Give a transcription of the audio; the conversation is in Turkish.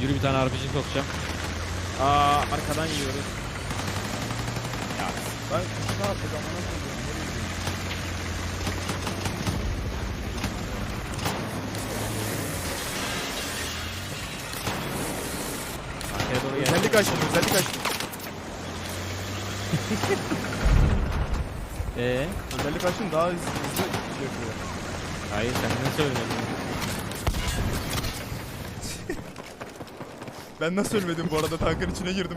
Yürü bir tane RPG sokacağım. Arkadan yiyoruz. Ya Ben kuşuna atladım. Bana koyuyorum. arkaya doğru gel. Özellik açtım. Özellik açtım. Özellik açtım daha hızlı şey yapıyor. Hayır sen ne söyledin? Ben nasıl ölmedim bu arada, tankın içine girdim.